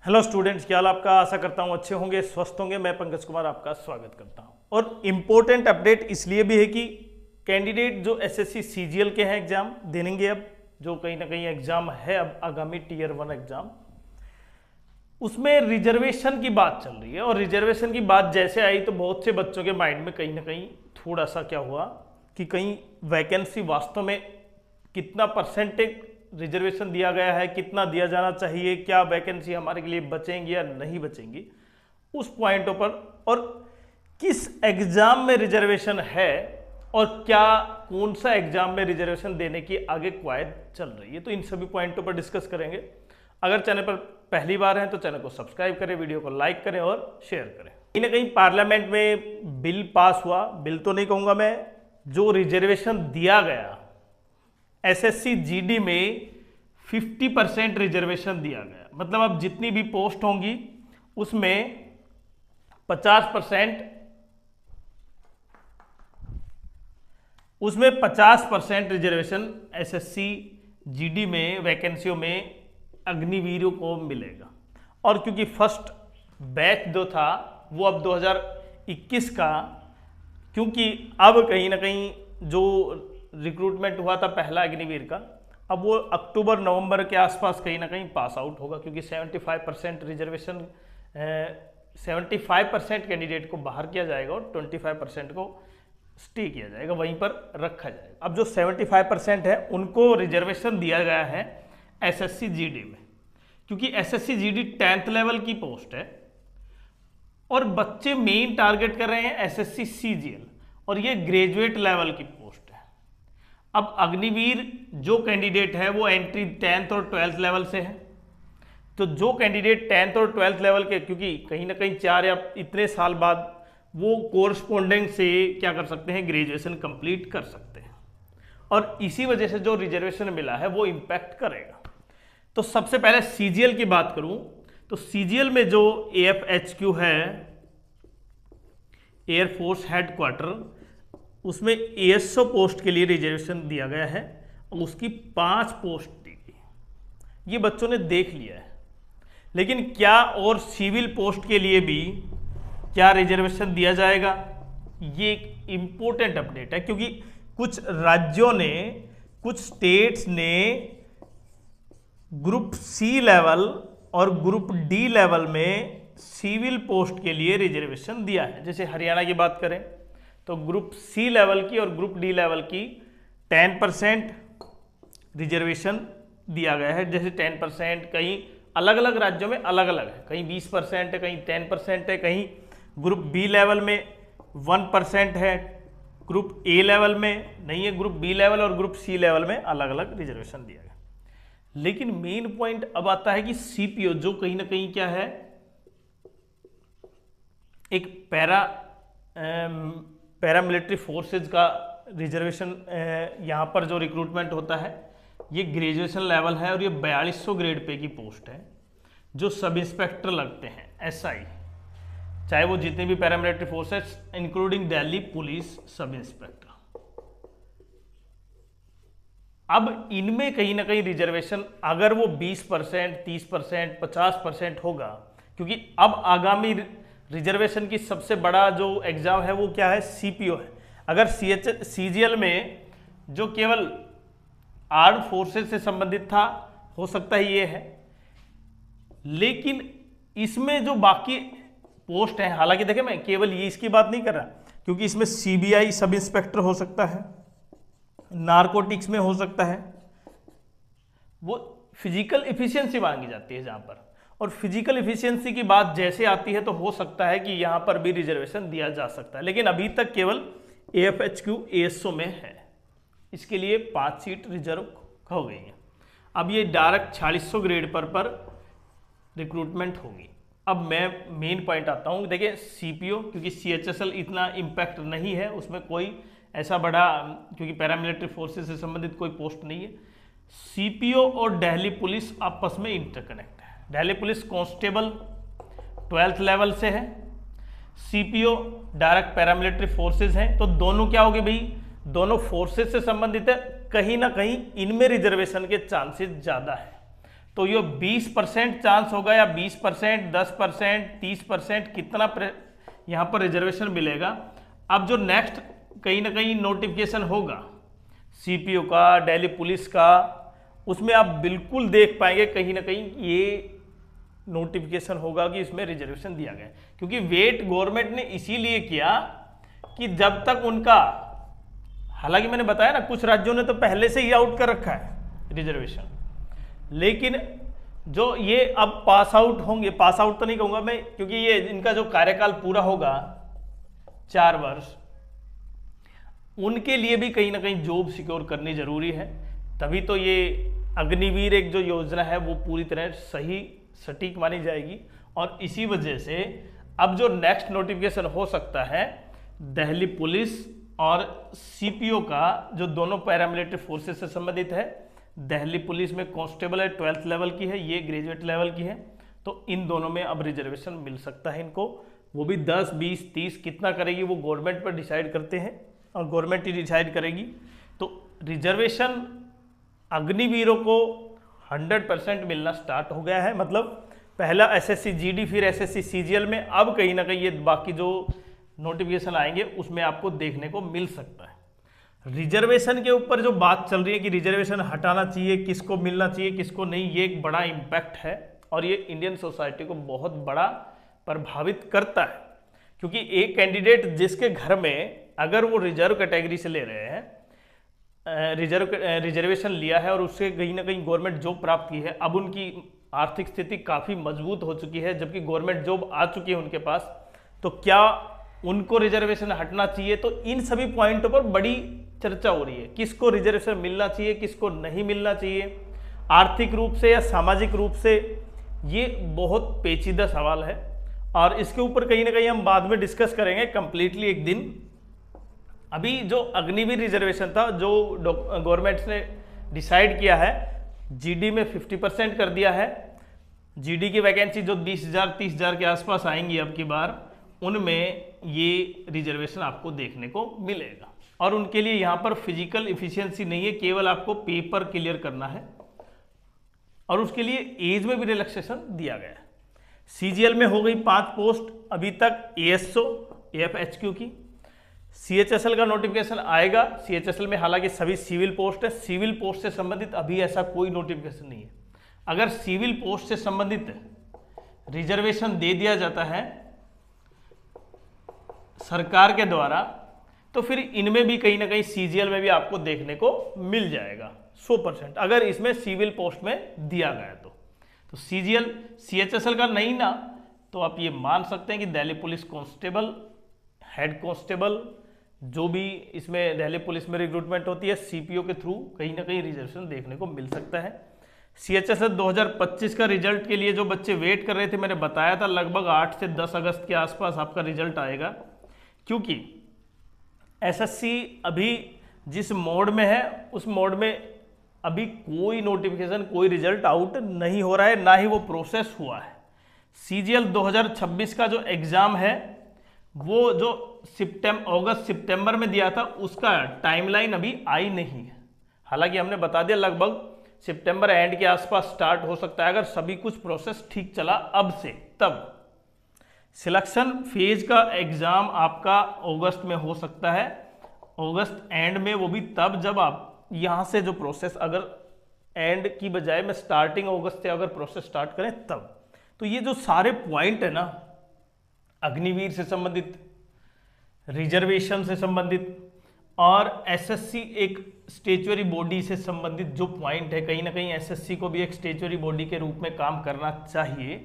Hello students, क्या हाल आपका। आशा करता हूँ अच्छे होंगे, स्वस्थ होंगे। मैं पंकज कुमार आपका स्वागत करता हूँ। और इम्पोर्टेंट अपडेट इसलिए भी है कि कैंडिडेट जो एसएससी सीजीएल के हैं एग्जाम देनेंगे, अब जो कहीं ना कहीं एग्जाम है अब आगामी टियर 1 एग्जाम, उसमें रिजर्वेशन की बात चल रही है। और रिजर्वेशन की बात जैसे आई तो बहुत से बच्चों के माइंड में कहीं ना कहीं थोड़ा सा क्या हुआ कि कहीं वैकेंसी वास्तव में कितना परसेंटेज रिजर्वेशन दिया गया है, कितना दिया जाना चाहिए, क्या वैकेंसी हमारे लिए बचेंगी या नहीं बचेंगी, उस पॉइंटों पर, और किस एग्जाम में रिजर्वेशन है और क्या कौन सा एग्जाम में रिजर्वेशन देने की आगे कवायद चल रही है, तो इन सभी पॉइंटों पर डिस्कस करेंगे। अगर चैनल पर पहली बार है तो चैनल को सब्सक्राइब करें, वीडियो को लाइक करें और शेयर करें। कहीं ना कहीं पार्लियामेंट में बिल पास हुआ, बिल तो नहीं कहूंगा मैं, जो रिजर्वेशन दिया गया एसएससी जीडी में 50% रिजर्वेशन दिया गया। मतलब अब जितनी भी पोस्ट होंगी उसमें 50% रिजर्वेशन एसएससी जीडी में वैकेंसियों में अग्निवीरों को मिलेगा। और क्योंकि फर्स्ट बैच जो था वो अब 2021 का, क्योंकि अब कहीं ना कहीं जो रिक्रूटमेंट हुआ था पहला अग्निवीर का, अब वो अक्टूबर नवंबर के आसपास कहीं ना कहीं पास आउट होगा, क्योंकि 75% रिजर्वेशन 75% कैंडिडेट को बाहर किया जाएगा और 25% को स्टे किया जाएगा, वहीं पर रखा जाएगा। अब जो 75% है उनको रिजर्वेशन दिया गया है एसएससी जीडी में, क्योंकि एसएससी जीडी 10th लेवल की पोस्ट है और बच्चे मेन टारगेट कर रहे हैं एसएससी सीजीएल, और ये ग्रेजुएट लेवल की पोस्ट है। अब अग्निवीर जो कैंडिडेट है वो एंट्री 10th और 12th लेवल से है, तो जो कैंडिडेट 10th और 12th लेवल के, क्योंकि कहीं ना कहीं 4 या इतने साल बाद वो कोरस्पोंडेंट से क्या कर सकते हैं, ग्रेजुएशन कंप्लीट कर सकते हैं, और इसी वजह से जो रिजर्वेशन मिला है वो इम्पैक्ट करेगा। तो सबसे पहले सीजीएल की बात करूं तो सीजीएल में जो एएफएचक्यू है, एयरफोर्स हेडक्वार्टर, उसमें एएसओ पोस्ट के लिए रिजर्वेशन दिया गया है और उसकी 5 पोस्ट दी गई। ये बच्चों ने देख लिया है, लेकिन क्या और सिविल पोस्ट के लिए भी क्या रिजर्वेशन दिया जाएगा, ये एक इंपॉर्टेंट अपडेट है। क्योंकि कुछ राज्यों ने, कुछ स्टेट्स ने ग्रुप सी लेवल और ग्रुप डी लेवल में सिविल पोस्ट के लिए रिजर्वेशन दिया है। जैसे हरियाणा की बात करें तो ग्रुप सी लेवल की और ग्रुप डी लेवल की 10% रिजर्वेशन दिया गया है। जैसे 10% कहीं अलग अलग राज्यों में अलग अलग है, कहीं 20% है, कहीं 10% है, कहीं ग्रुप बी लेवल में 1% है, ग्रुप ए लेवल में नहीं है, ग्रुप बी लेवल और ग्रुप सी लेवल में अलग अलग रिजर्वेशन दिया गया। लेकिन मेन पॉइंट अब आता है कि सीपीओ जो कहीं ना कहीं क्या है, एक पैरामिलिट्री फोर्सेज का रिजर्वेशन, यहाँ पर जो रिक्रूटमेंट होता है ये ग्रेजुएशन लेवल है और ये 4200 ग्रेड पे की पोस्ट है, जो सब इंस्पेक्टर लगते हैं एसआई, चाहे वो जितने भी paramilitary forces including Delhi police sub inspector. अब इनमें कहीं ना कहीं रिजर्वेशन अगर वो 20%, 30%, 50% होगा, क्योंकि अब आगामी रिजर्वेशन की सबसे बड़ा जो एग्जाम है वो क्या है, सीपीओ है। अगर सीजीएल में जो केवल आर्म फोर्सेस से संबंधित था, हो सकता है ये है, लेकिन इसमें जो बाकी पोस्ट है, हालांकि देखें मैं केवल ये इसकी बात नहीं कर रहा, क्योंकि इसमें सीबीआई सब इंस्पेक्टर हो सकता है, नारकोटिक्स में हो सकता है, वो फिजिकल इफिशियंसी मांगी जाती है जहां पर, और फिजिकल इफिशियंसी की बात जैसे आती है तो हो सकता है कि यहां पर भी रिजर्वेशन दिया जा सकता है। लेकिन अभी तक केवल एएफएचक्यू एएसओ में है, इसके लिए 5 सीट रिजर्व हो गई है। अब ये डायरेक्ट 4600 ग्रेड पर रिक्रूटमेंट होगी। अब मैं मेन पॉइंट आता हूँ, देखिए सीपीओ, क्योंकि सीएचएसएल इतना इम्पैक्ट नहीं है, उसमें कोई ऐसा बड़ा, क्योंकि पैरामिलिट्री फोर्सेस से संबंधित कोई पोस्ट नहीं है। सीपीओ और दिल्ली पुलिस आपस में इंटरकनेक्ट है। Delhi police constable 12th level से है, सीपीओ डायरेक्ट पैरामिलिट्री फोर्सेस हैं, तो दोनों क्या हो गए भाई, दोनों फोर्सेस से संबंधित है, कहीं ना कहीं इनमें रिजर्वेशन के चांसेस ज्यादा है। तो ये 20% चांस होगा या 20%, 10%, 30%, कितना यहाँ पर रिजर्वेशन मिलेगा। अब जो नेक्स्ट कहीं ना कहीं नोटिफिकेशन होगा सीपीओ का, दिल्ली पुलिस का, उसमें आप बिल्कुल देख पाएंगे कहीं ना कहीं ये नोटिफिकेशन होगा कि इसमें रिजर्वेशन दिया गया। क्योंकि वेट गवर्नमेंट ने इसीलिए किया कि जब तक उनका, हालांकि मैंने बताया ना कुछ राज्यों ने तो पहले से ही आउट कर रखा है रिजर्वेशन, लेकिन जो ये अब पास आउट होंगे, पास आउट तो नहीं कहूंगा मैं, क्योंकि ये इनका जो कार्यकाल पूरा होगा 4 वर्ष, उनके लिए भी कहीं ना कहीं जॉब सिक्योर करनी जरूरी है। तभी तो ये अग्निवीर एक जो योजना है वो पूरी तरह सही सटीक मानी जाएगी। और इसी वजह से अब जो नेक्स्ट नोटिफिकेशन हो सकता है दिल्ली पुलिस और सीपीओ का, जो दोनों पैरामिलिट्री फोर्सेस से संबंधित है। दिल्ली पुलिस में कांस्टेबल है, 12th लेवल की है, ये ग्रेजुएट लेवल की है। तो इन दोनों में अब रिजर्वेशन मिल सकता है इनको। वो भी 10, 20, 30 कितना करेगी वो गवर्नमेंट पर डिसाइड करते हैं और गवर्नमेंट ही डिसाइड करेगी। तो रिजर्वेशन अग्निवीरों को 100% मिलना स्टार्ट हो गया है। मतलब पहला एसएससी जीडी, फिर एसएससी सीजीएल में, अब कहीं ना कहीं ये बाकी जो नोटिफिकेशन आएंगे उसमें आपको देखने को मिल सकता है। रिजर्वेशन के ऊपर जो बात चल रही है कि रिजर्वेशन हटाना चाहिए, किसको मिलना चाहिए किसको नहीं, ये एक बड़ा इम्पैक्ट है और ये इंडियन सोसाइटी को बहुत बड़ा प्रभावित करता है। क्योंकि एक कैंडिडेट जिसके घर में अगर वो रिजर्व कैटेगरी से ले रहे हैं, रिजर्वेशन लिया है और उससे कहीं ना कहीं गवर्नमेंट जॉब प्राप्त की है, अब उनकी आर्थिक स्थिति काफ़ी मजबूत हो चुकी है, जबकि गवर्नमेंट जॉब आ चुकी है उनके पास, तो क्या उनको रिजर्वेशन हटना चाहिए? तो इन सभी पॉइंटों पर बड़ी चर्चा हो रही है, किसको रिजर्वेशन मिलना चाहिए, किसको नहीं मिलना चाहिए, आर्थिक रूप से या सामाजिक रूप से। ये बहुत पेचीदा सवाल है और इसके ऊपर कहीं ना कहीं हम बाद में डिस्कस करेंगे कंप्लीटली एक दिन। अभी जो अग्निवीर रिजर्वेशन था, जो गवर्नमेंट ने डिसाइड किया है, जीडी में 50% कर दिया है। जीडी की वैकेंसी जो 20,000 30,000 के आसपास आएंगी अब की बार, उनमें ये रिजर्वेशन आपको देखने को मिलेगा। और उनके लिए यहाँ पर फिजिकल इफिशियंसी नहीं है, केवल आपको पेपर क्लियर करना है और उसके लिए एज में भी रिलैक्सेशन दिया गया है। सीजीएल में हो गई 5 पोस्ट अभी तक एएसओ एएफएचक्यू की। सीएचएसएल का नोटिफिकेशन आएगा। सीएचएसएल में हालांकि सभी सिविल पोस्ट है, सिविल पोस्ट से संबंधित अभी ऐसा कोई नोटिफिकेशन नहीं है। अगर सिविल पोस्ट से संबंधित रिजर्वेशन दे दिया जाता है सरकार के द्वारा, तो फिर इनमें भी कहीं ना कहीं सीजीएल में भी आपको देखने को मिल जाएगा 100%, अगर इसमें सिविल पोस्ट में दिया गया तो सीजीएल, सीएचएसएल का नहीं ना, तो आप ये मान सकते हैं कि Delhi police constable, head constable, जो भी इसमें दिल्ली पुलिस में रिक्रूटमेंट होती है, सीपीओ के थ्रू कहीं ना कहीं रिजर्वेशन देखने को मिल सकता है। सीएचएसएल 2025 का रिजल्ट के लिए जो बच्चे वेट कर रहे थे, मैंने बताया था लगभग 8 से 10 अगस्त के आसपास आपका रिजल्ट आएगा। क्योंकि एसएससी अभी जिस मोड में है उस मोड में अभी कोई नोटिफिकेशन, कोई रिजल्ट आउट नहीं हो रहा है, ना ही वो प्रोसेस हुआ है। सीजीएल 2026 का जो एग्जाम है वो जो अगस्त सितंबर में दिया था, उसका टाइमलाइन अभी आई नहीं है। हालांकि हमने बता दिया लगभग सितंबर एंड के आसपास स्टार्ट हो सकता है, अगर सभी कुछ प्रोसेस ठीक चला अब से। तब सिलेक्शन फेज का एग्जाम आपका अगस्त में हो सकता है, अगस्त एंड में, वो भी तब जब आप यहाँ से जो प्रोसेस, अगर एंड की बजाय में स्टार्टिंग अगस्त से अगर प्रोसेस स्टार्ट करें तब। तो ये जो सारे पॉइंट है ना, अग्निवीर से संबंधित, रिजर्वेशन से संबंधित और एसएससी एक स्टेचुअरी बॉडी से संबंधित जो पॉइंट है, कहीं ना कहीं एसएससी को भी एक स्टेचुअरी बॉडी के रूप में काम करना चाहिए।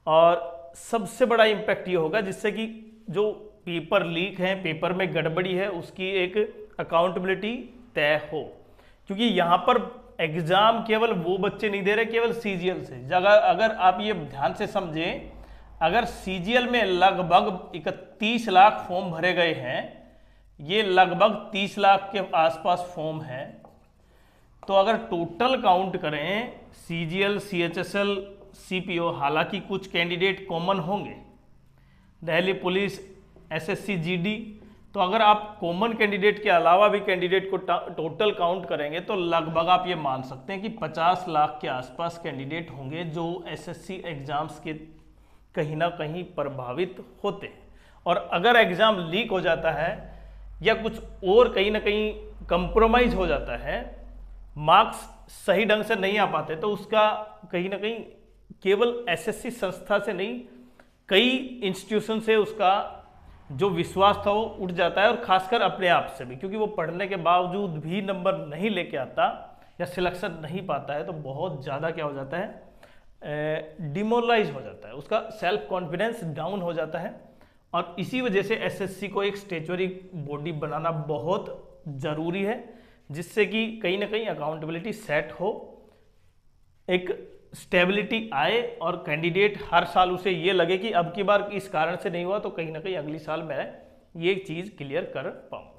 और सबसे बड़ा इम्पैक्ट ये होगा जिससे कि जो पेपर लीक है, पेपर में गड़बड़ी है, उसकी एक अकाउंटेबिलिटी तय हो। क्योंकि यहाँ पर एग्जाम केवल वो बच्चे नहीं दे रहे केवल सीजीएल से। अगर आप ये ध्यान से समझें, अगर सीजीएल में लगभग 31 लाख फॉर्म भरे गए हैं, ये लगभग 30 लाख के आसपास फॉर्म है, तो अगर टोटल काउंट करें सीजीएल, सीएचएसएल, सीपीओ, हालांकि कुछ कैंडिडेट कॉमन होंगे, दिल्ली पुलिस, एसएससी जीडी, तो अगर आप कॉमन कैंडिडेट के अलावा भी कैंडिडेट को टोटल काउंट करेंगे तो लगभग आप ये मान सकते हैं कि 50 लाख के आसपास कैंडिडेट होंगे जो एसएससी एग्जाम्स के कहीं ना कहीं प्रभावित होते हैं। और अगर एग्जाम लीक हो जाता है या कुछ और कहीं ना कहीं कंप्रोमाइज हो जाता है, मार्क्स सही ढंग से नहीं आ पाते, तो उसका कहीं ना कहीं केवल एसएससी संस्था से नहीं, कई इंस्टीट्यूशन से उसका जो विश्वास था वो उठ जाता है, और खासकर अपने आप से भी, क्योंकि वो पढ़ने के बावजूद भी नंबर नहीं लेके आता या सिलेक्शन नहीं पाता है तो बहुत ज़्यादा क्या हो जाता है, डिमोरलाइज हो जाता है, उसका सेल्फ कॉन्फिडेंस डाउन हो जाता है। और इसी वजह से एसएससी को एक स्टेचुरी बॉडी बनाना बहुत ज़रूरी है, जिससे कि कहीं ना कहीं अकाउंटेबिलिटी सेट हो, एक स्टेबिलिटी आए, और कैंडिडेट हर साल उसे ये लगे कि अब की बार इस कारण से नहीं हुआ तो कहीं ना कहीं अगली साल मैं ये चीज़ क्लियर कर पाऊँ।